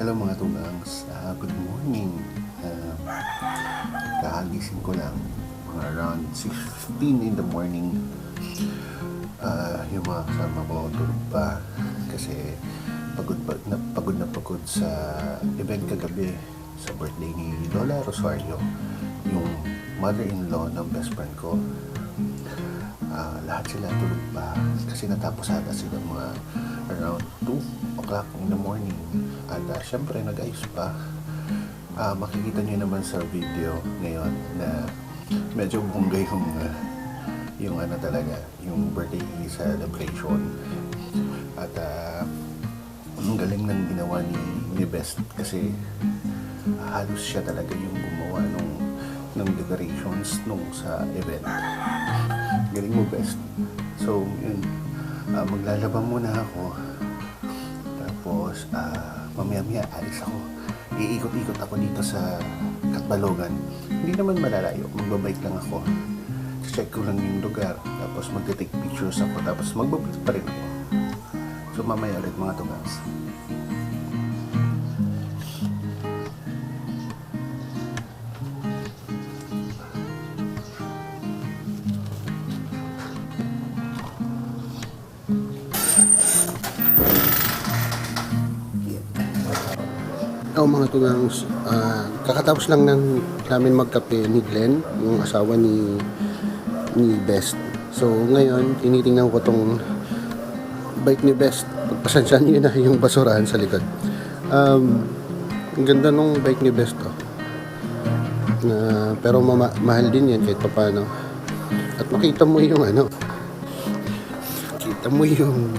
Hello mga tugangs, good morning. Kahagising ko lang around 6:15 in the morning. Yung mga kasama ko tulog pa kasi pagod na pagod sa event kagabi sa birthday ni Lola Rosario, yung mother-in-law ng best friend ko. Lahat sila tulog pa kasi natapos ata sila mga around 2 o'clock in the morning. At syempre nag-ayos pa. Makikita nyo naman sa video ngayon na medyo bongga yung ano talaga, yung birthday celebration. At ang galing ng ginawa ni Best kasi halos siya talaga yung gumawa ng decorations nung sa event. Galing mo, Best. So yun, maglalaba muna ako. Tapos mamaya alis ako. Iikot-ikot ako dito sa Catbalogan. Hindi naman malalayo, magbabike lang ako. Check ko lang yung lugar, tapos magte-take pictures ako, tapos magbablog pa rin ako. So mamaya ulit mga tugas. Mga tugangs, kakatapos lang namin magkape ni Glenn, yung asawa ni Best. So ngayon, tinitingnan ko tong bike ni Best. Pagpasansyahan nyo na yung basurahan sa likod. Ang ganda nung bike ni Best, oh. Pero mahal din yan kahit paano. At makita mo yung kita mo yung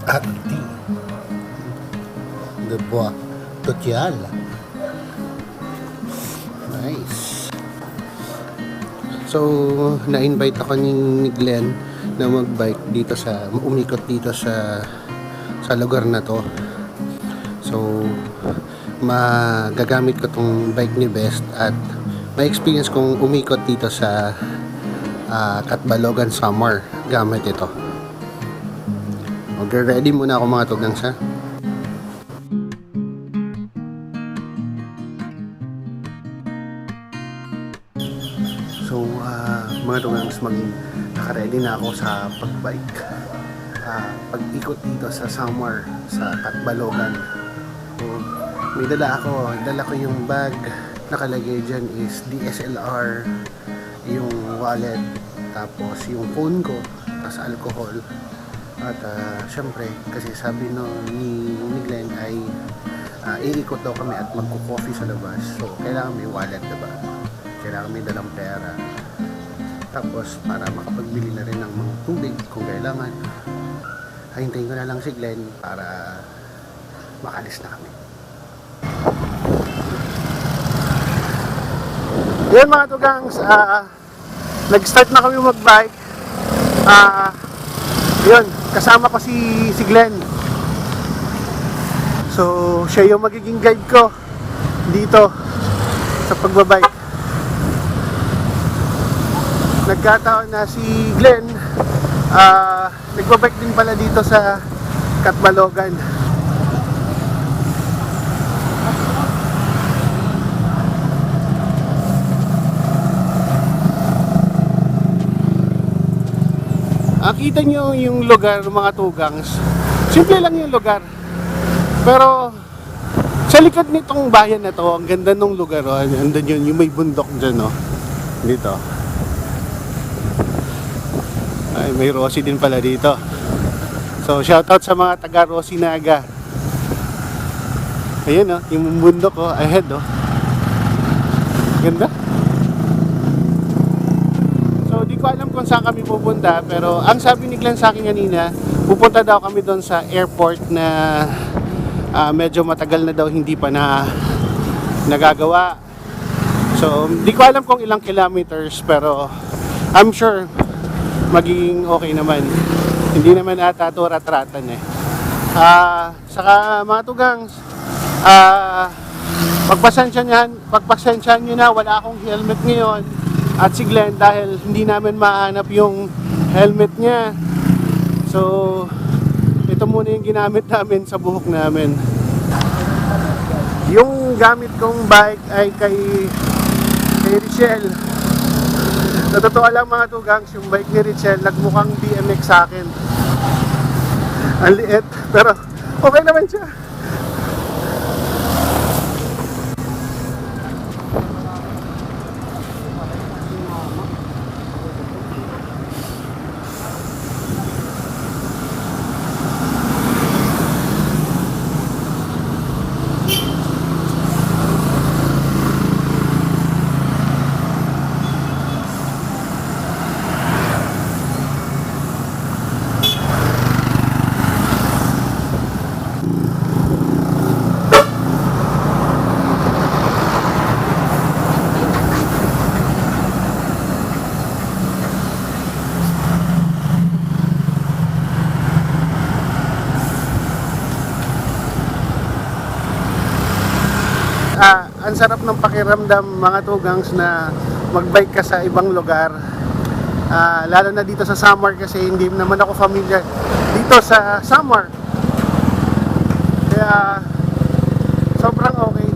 ati de bois total. Nice. So, na-invite ako ni Glenn na mag-bike dito umikot dito sa lugar na to. So, magagamit ko tong bike ni Best at may experience kong umikot dito sa Catbalogan Summer gamit ito. Okay, ready muna ako mga tugangs, ha? So, mga tugangs, naka-ready na ako sa pag-bike. Pag-ikot dito sa Summer, sa Catbalogan. So, may dala ko yung bag. Nakalagay dyan is DSLR, yung wallet, tapos yung phone ko, tapos alcohol. At syempre, kasi sabi ni Glenn ay iikot daw kami at magko-coffee sa labas. So, kailangan may wallet, diba? Kailangan may dalang pera. Tapos para makapagbili na rin ng mga tubig kung kailangan. Hintayin ko na lang si Glenn para makalis na kami. Yun mga tugangs, nag-start na kami mag-bike. Yun, kasama ko si Glenn. So siya yung magiging guide ko dito sa pagbabike. Nagkataon na si Glenn nagbabike din pala dito sa Katbalogan. Kita nyo yung lugar mga tugangs. Simple lang yung lugar. Pero sa likod nitong bayan na to, ang ganda ng lugar. Oh. Andun yun, yung may bundok dyan. Oh. Dito. Ay, may Rosie din pala dito. So shoutout sa mga taga Rosinaga. Ayun oh, yung bundok oh, ahead oh. Ganda. So di ko alam kung saan kami pupunta, pero ang sabi ni Glenn sa akin kanina, pupunta daw kami doon sa airport na medyo matagal na daw hindi pa na nagagawa. So di ko alam kung ilang kilometers, pero I'm sure magiging okay naman. Hindi naman ata ito rat-ratan eh. Saka mga tugangs, pagpasensyahan nyo na, wala akong helmet ngayon. At si Glenn, dahil hindi namin mahanap yung helmet niya. So, ito muna yung ginamit namin sa buhok namin. Yung gamit kong bike ay kay Richelle. Sa totoo lang mga tugangs, yung bike ni Richelle nagmukhang BMX sa akin. Ang liit, pero okay naman siya. Ang sarap ng pakiramdam mga tugangs na magbike ka sa ibang lugar, lalo na dito sa Samar, kasi hindi naman ako familiar dito sa Samar, kaya sobrang okay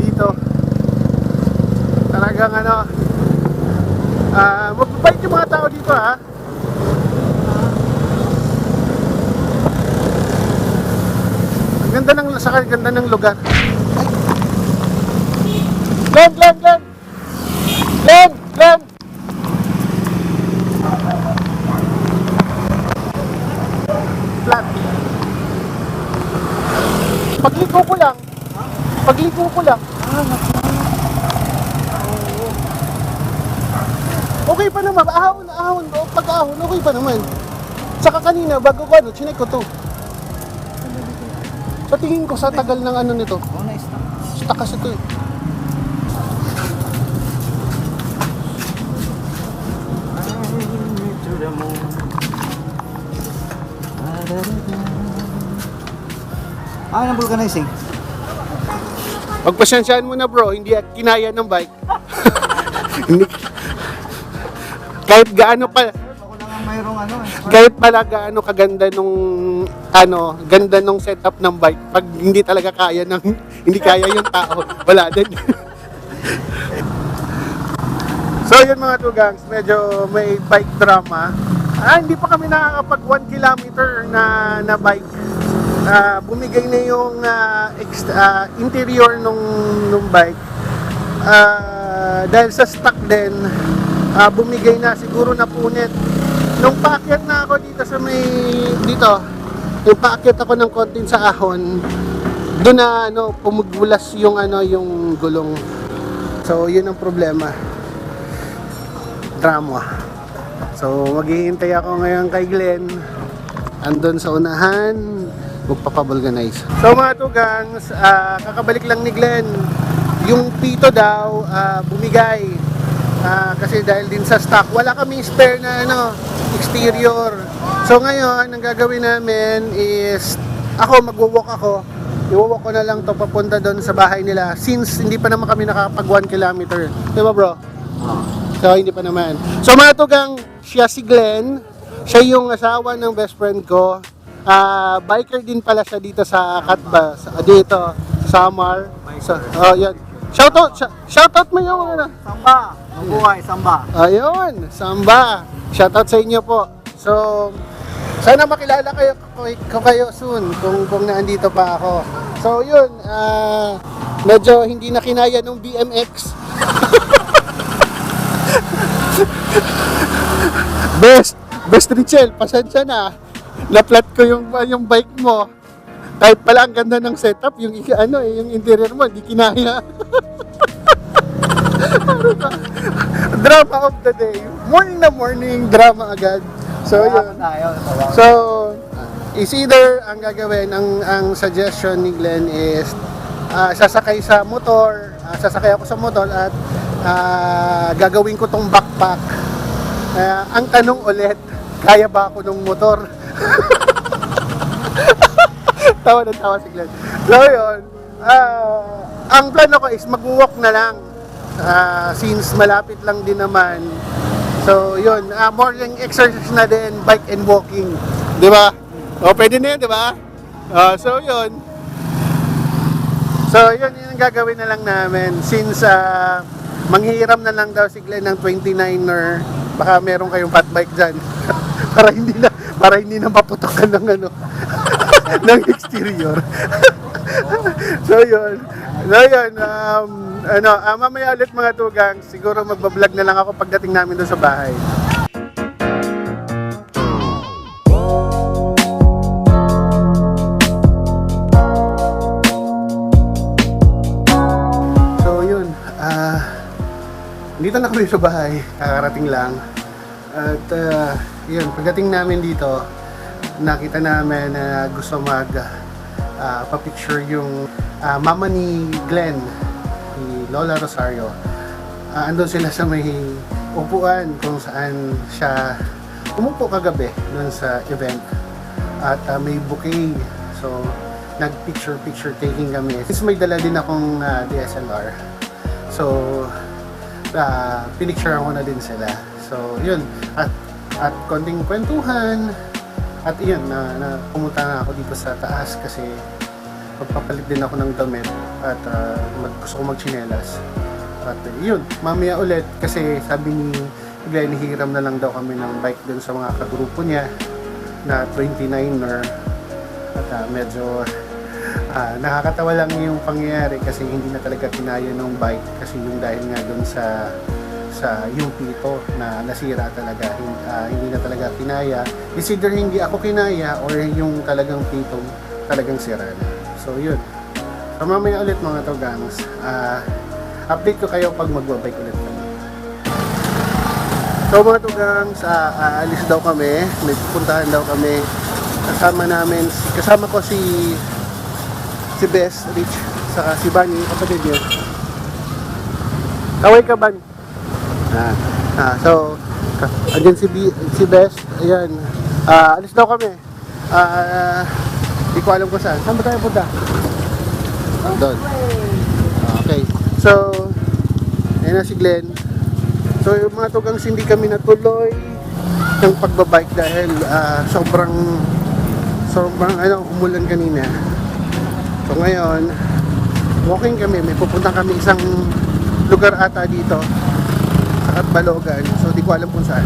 dito. Talagang magbabike yung mga tao dito ha. Ang ganda ng lugar. Glenn! Flat. Pagliko ko lang. Okay pa naman, ahon. Pag-ahon, okay pa naman. Saka kanina, bago ko chinek ko to. Sa tingin ko, sa tagal ng nito. Stuck kasi ito eh. Ang vulcanizing. Pagpasensyaan mo na bro, hindi kinaya ng bike. Kahit gaano pa, Ako lang ang mayroong kahit pala gaano kaganda ganda nung setup ng bike, pag hindi talaga hindi kaya yung tao, wala din. So yun mga tugangs, medyo may bike drama. Hindi pa kami nakakapag 1 kilometer na bike. Bumigay na yung interior nung bike. Dahil sa stock din, bumigay na, siguro napunit. Nung paakyat na ako dito yung paakyat ako ng kontin sa ahon, doon na pumugulas yung yung gulong. So yun ang problema. Drama. So maghihintay ako ngayon kay Glenn. Andun sa unahan, magpapavulcanize. So mga tugangs, kakabalik lang ni Glenn. Yung pito daw bumigay. Kasi dahil din sa stock, wala kaming spare na exterior. So ngayon, ang gagawin namin is magwo-walk ako. I-walk ko na lang to papunta doon sa bahay nila, since hindi pa naman kami nakakapag 1 kilometer. Diba bro? So hindi pa naman. So mga tugang, siya si Glenn. Siya yung asawa ng best friend ko. biker din pala siya dito sa Katba, dito sa Samar. So, oh, yun. Shoutout mo yung ano. Samba! Mabuhay, samba! Ayun, Samba. Shoutout sa inyo po. So, sana makilala kayo soon kung naandito pa ako. So, yun, medyo hindi na kinaya nung BMX. Best Richel, pasensya na. Na-flat ko yung bike mo. Kahit pala ang ganda ng setup, yung interior mo, hindi kinaya. Drama of the day. Morning na morning, drama agad. So, yun. So, is either ang gagawin, ang suggestion ni Glenn is sasakay ako sa motor at gagawin ko tong backpack. Ang tanong ulit, kaya ba ako ng motor? Tawa na tawa si Glenn. So yun, ang plano ko is mag-walk na lang since malapit lang din naman. So yun, morning exercise na din, bike and walking. Di ba? O pwede na yun, di ba? So yun. So yun ang gagawin na lang namin since manghihiram na lang daw si Glenn ng 29er. Baka meron kayong fat bike dyan. para hindi na maputokan ng ng exterior. So yun. Mamaya ulit mga tugang, siguro magbablog na lang ako pagdating namin doon sa bahay. So yun, dito na kami sa bahay, kakarating lang. At yun, pagdating namin dito, nakita namin na gusto pa-picture yung mama ni Glenn, ni Lola Rosario. Andun sila sa may upuan kung saan siya umupo kagabi dun sa event. At may bouquet. So, nag-picture taking kami. Since may dala din akong DSLR. So, pinicturean ko na din sila. So, yun. At konting kwentuhan. At yun, pumunta na ako dito sa taas kasi magpapalit din ako ng damit at gusto ko magchinelas. At yun, mamaya ulit kasi sabi ni Glenn, hiram na lang daw kami ng bike dun sa mga kagrupo niya na 29er. At medyo nakakatawa lang yung pangyayari kasi hindi na talaga kinaya ng bike kasi yung dahil nga dun sa yung pito na nasira talaga, hindi na talaga kinaya. Is either hindi ako kinaya or yung talagang pitong talagang sira na. So yun. So mamaya ulit mga togangs, update ko kayo pag magbabike ulit kami. So mga togangs, aalis daw kami, may pupuntahan daw kami. Kasama ko si Bess, Rich, saka si Bunny, kapatid niya. Kaway ka, Ban? So, andyan si Bess, ayan. Alis daw kami. Hindi ko alam kung saan. Saan ba tayo punta? Doon. Okay. So, ayan na si Glenn. So, yung mga tugangs hindi kami natuloy ng pagbabike dahil sobrang umulan kanina. So, ngayon, walking kami. May pupunta kami isang lugar ata dito at Balogan. So, di ko alam kung saan.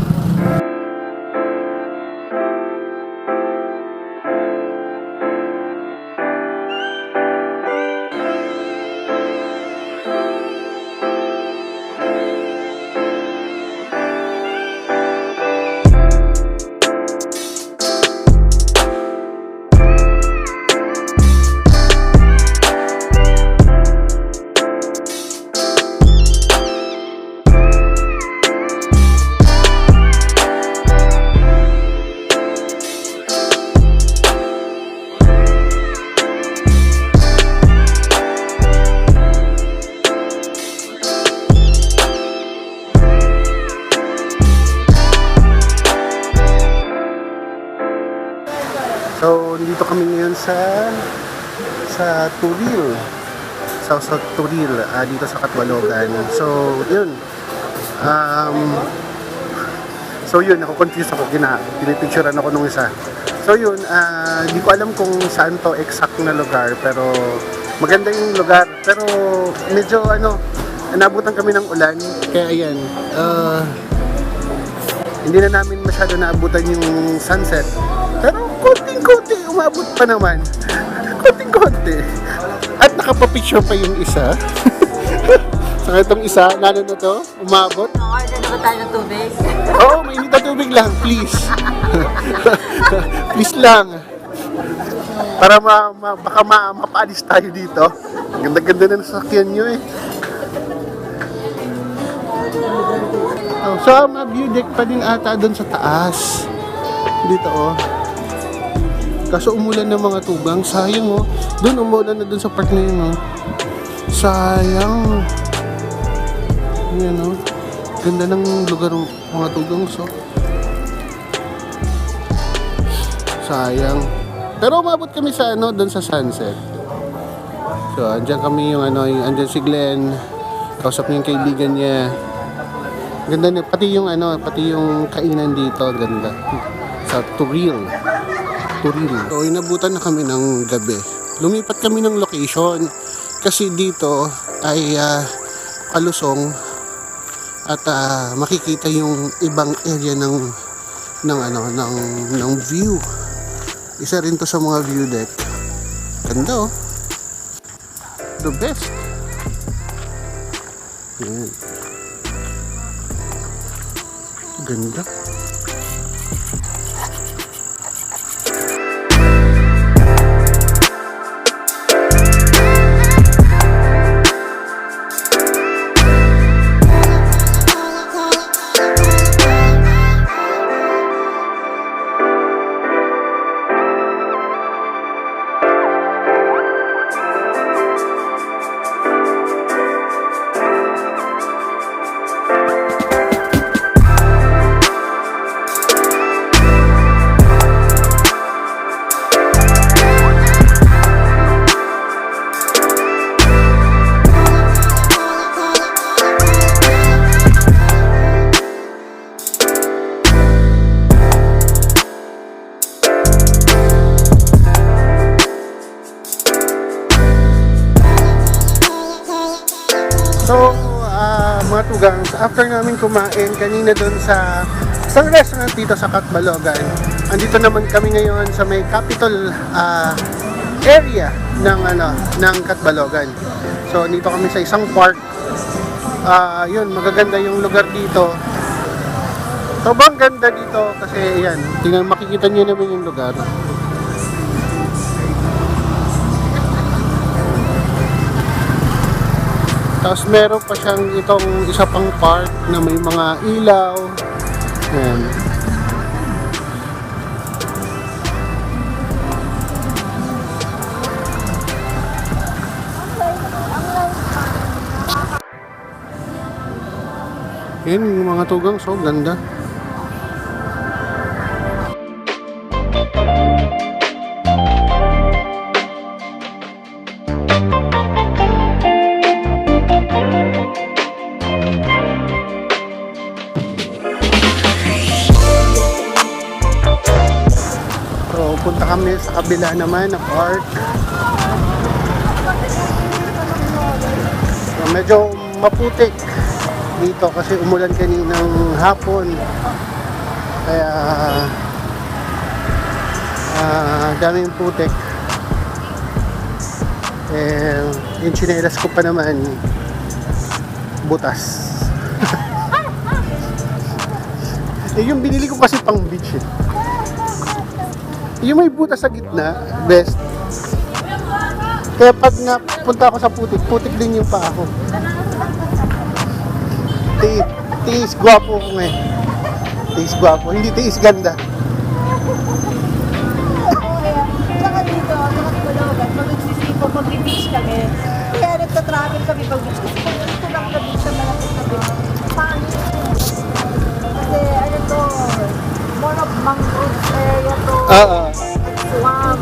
So, dito kami ngayon sa Turil. Sa Turil, dito sa Katbalogan. So, yun. So, yun, ako confused ako. Pinipicturean ako nung isa. So yun, di ko alam kung saan to exact na lugar, pero maganda yung lugar. Pero medyo nabutan kami ng ulan, kaya ayan, hindi na namin masyado naabutan yung sunset. Pero konting-konti, umabot pa naman. Konting-konti. At nakapapicture pa yung isa. So itong isa, lalo na to, umabot. Order na ba tayo ng tubig? Oo, mainit na tubig lang, please. Please lang. Para baka mapaalis tayo dito. Ganda-ganda na sasakyan nyo eh. Oh, so, view deck pa din ata doon sa taas. Dito oh. Kaso umulan ng mga tugang. Sayang oh. Doon umulan na doon sa part na yun oh. Sayang. Yan oh. Ganda ng lugar ng mga tugang so. Sayang. Pero umabot kami sa doon sa sunset. So, andyan kami yung andyan si Glenn. Kausap niya yung kaibigan niya. Ganda na, pati yung kainan dito, ganda. Sa Turil. So, inabutan na kami ng gabi. Lumipat kami ng location kasi dito ay kalusong at makikita yung ibang area ng view. Isa rin to sa mga view deck. Ganda oh. The best. Ayan. Ganda. So, mga tugang, after namin kumain kanina doon sa isang restaurant dito sa Catbalogan, andito naman kami ngayon sa may capital area ng Catbalogan. So, dito kami sa isang park. Yun, magaganda yung lugar dito. Sobrang ganda dito kasi yan, makikita niyo naman yung lugar. Tapos meron pa siyang itong isa pang park na may mga ilaw. Ayan. Yan yung mga tugang, so ganda. Punta kami sa kabila naman na park. So, medyo maputik dito kasi umulan kaninang hapon. Kaya daming putik. Yung tsinelas ko pa naman butas. Yung binili ko kasi pang beach eh. Yung may butas sa gitna, best. Kaya pag napunta ako sa putik, putik din yung paa ko. Tiis gwapo ko ngayon. Tiis gwapo, hindi tiis ganda. Saka dito, sa Catbalogan, pag nagsisipo, mag-beach kami. Kaya nagtatravel kami pag beach. Kasi pag ito lang na beach na malapit na beach, pangit. Kasi ano to, more of mangroves area to. Swamp.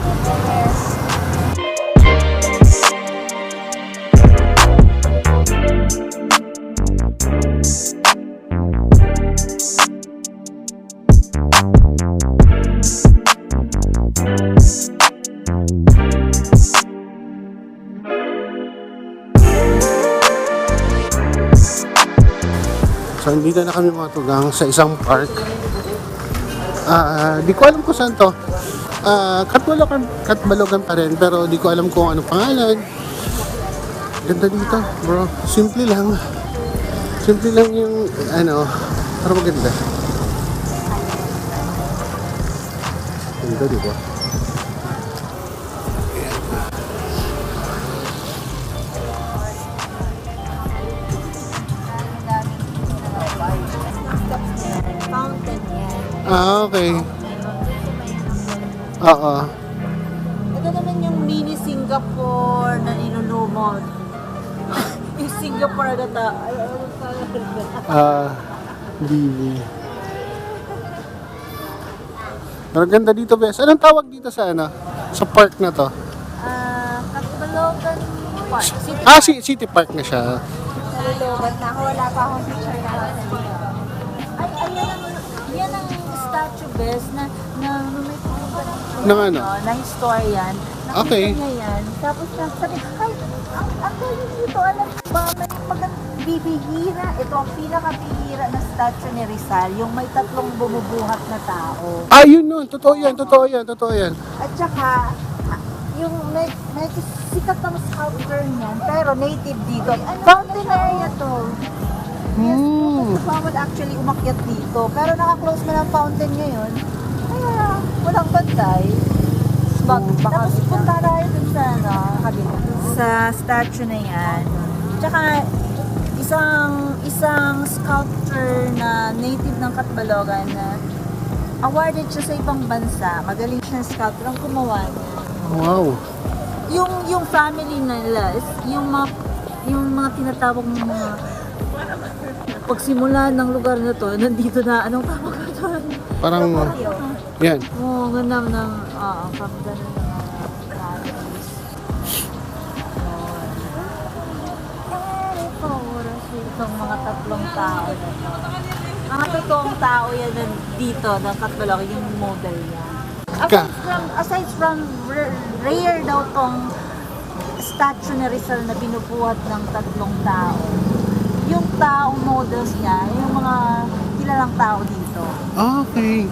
So, dito na kami mga tugang sa isang park. Di ko alam kung saan to. Katbalogan pa rin, pero di ko alam kung ano pangalan. Ganda dito, bro. Simple lang. Simple lang yung, pero maganda. Ganda, di ba? Fountain yan. Okay. Oo. Ito naman yung mini Singapore na inulumot. Yung Singapore na ta. Lili. Pero ganda dito, Bes. Anong tawag dito sa sa park na to? Katbalogan Park. City Park na siya. Katbalogan na ako. Wala pa akong picture na yan ang statue, Bes, na may pumunta Ng ano? na historian. Nakita Okay. niya yan. Tapos sabi, ay, ang galing dito, alam mo ba, may bibihira. Ito ang pinakabihira na statue ni Rizal, yung may tatlong bumubuhat na tao. Yun nun. Totoo yan. At saka, yung medyo sikat na sculpture niyan, pero native dito. Fountain area to. Yes, bawal actually umakyat dito. Pero naka-close na ang fountain ngayon. Kaya walang bantay. Tapos punta tayo dun sa sa statue na yan. Tsaka isang sculpture na native ng Katbalogan na awarded siya sa ibang bansa. Magaling siyang sculptor ang gumawa niya. Wow. Yung family nila, yung mga tinatawag ng mga pagsimula ng lugar na to, nandito na, anong tawag na to? Parang, yan. Oo, ganda ng, pagdala ng mga families. Itong mga tatlong tao na to. Mga totoong tao yan dito, ng Katbalogan, yung model niya. Aside from rare daw tong statue ni Rizal na binubuhat ng tatlong tao, yung taong models niya, yung mga kilalang tao dito. Okay.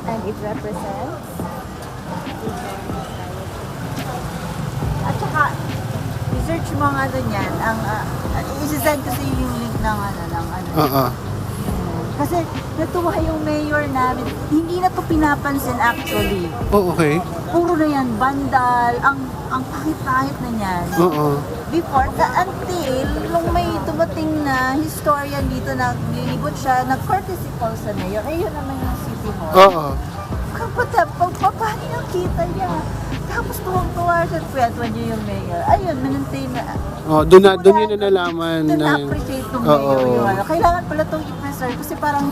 And it represents. At saka, research mo nga doon yan. I-send ko sa iyo yung link ng Oo. Kasi natuwa yung mayor namin. Hindi na to pinapansin actually. Okay. Puro na yan, bandal, ang pahit-pahit na yan. Oo. Before, until nung may dumating na historian dito na nilibot siya, nag-courtesy call sa mayor. Ayun naman yung city hall. Oo. Pagpapani yung kita niya. Tapos tuwang-tuwa siya, kwento niya yung mayor. Ayun, maintain na. Doon yun na nalaman. Doon na na-appreciate ng mayor yung Kailangan pala itong i-preserve kasi parang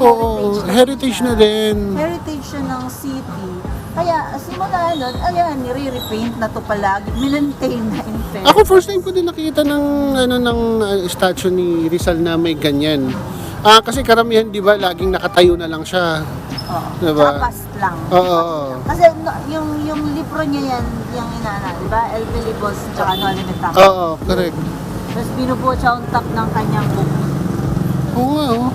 heritage na din. Heritage siya ng city. Kaya simula nun, ayan, nire-repaint na to palagi. Minantain na in fact. Ako first time ko din nakita ng statue ni Rizal na may ganyan. Kasi karamihan 'di ba laging nakatayo na lang siya. Oo. Diba? Tsaka past lang. Oo. Kasi yung libro niya yan, yung inana, di ba? El Bilibos, tsaka No Alimentary. Oo, correct. Tapos binubuo siya on top ng kanyang book. Oo nga,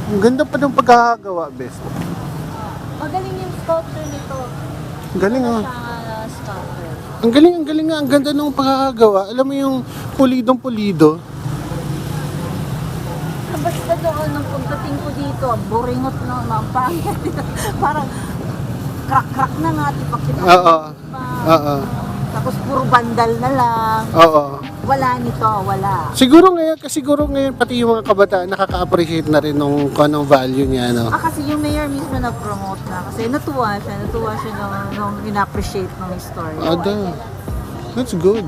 Ang ganda pa ng pagkakagawa, best. Magaling yung sculpture nito. Galing, Sculpture. Ang galing nga. Ang ganda ng pagkakagawa. Alam mo yung pulidong-pulido. Basta doon, nung pagdating ko dito, buringot na, pangit. Parang crack-crack na nga, tipak-tipak. Oo. Tapos puro bandal na lang. Oo. Wala nito, wala. Siguro ngayon pati yung mga kabataan nakaka-appreciate na rin nung kung anong value niya, no? Kasi yung mayor mismo nag-promote na. Kasi natuwa siya nung in-appreciate ng story. That's good.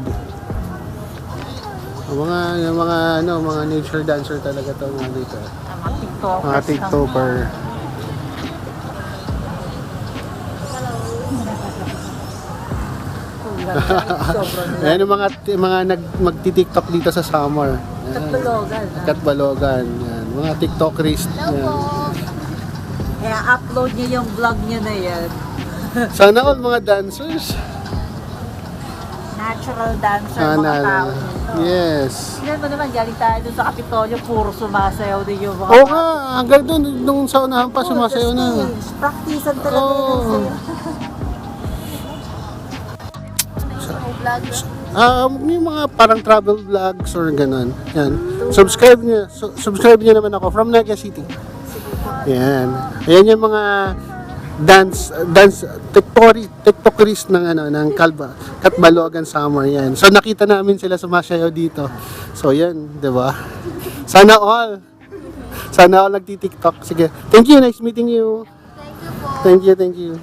Mga nature dancer talaga to mga dito. Mga TikTokers. Mga TikToker. Ayan yung mga magti-TikTok dito sa summer. Katbalogan. Katbalogan. Yan. Mga TikTokerist. Yan. Kaya upload niya yung vlog niya na yan. Sana all mga dancers. Natural dancer, Sana. mga tao. Yes. Tignan mo naman, galing tayo doon sa Kapitolyo, puro sumasayaw din yung mga Oo nga, hanggang doon, nung sa unahan pa, sumasayaw na. Practicean talaga Oo. yung Yung mga parang travel vlogs or ganun. Yan. Subscribe niyo naman ako from Naga City. Yan. Ayan yung mga dance tiktokeries ng Katbalogan Summer yan. So nakita namin sila sumasayaw dito. So yan, 'di ba? Sana all nagti-TikTok. Sige. Thank you, nice meeting you. Thank you.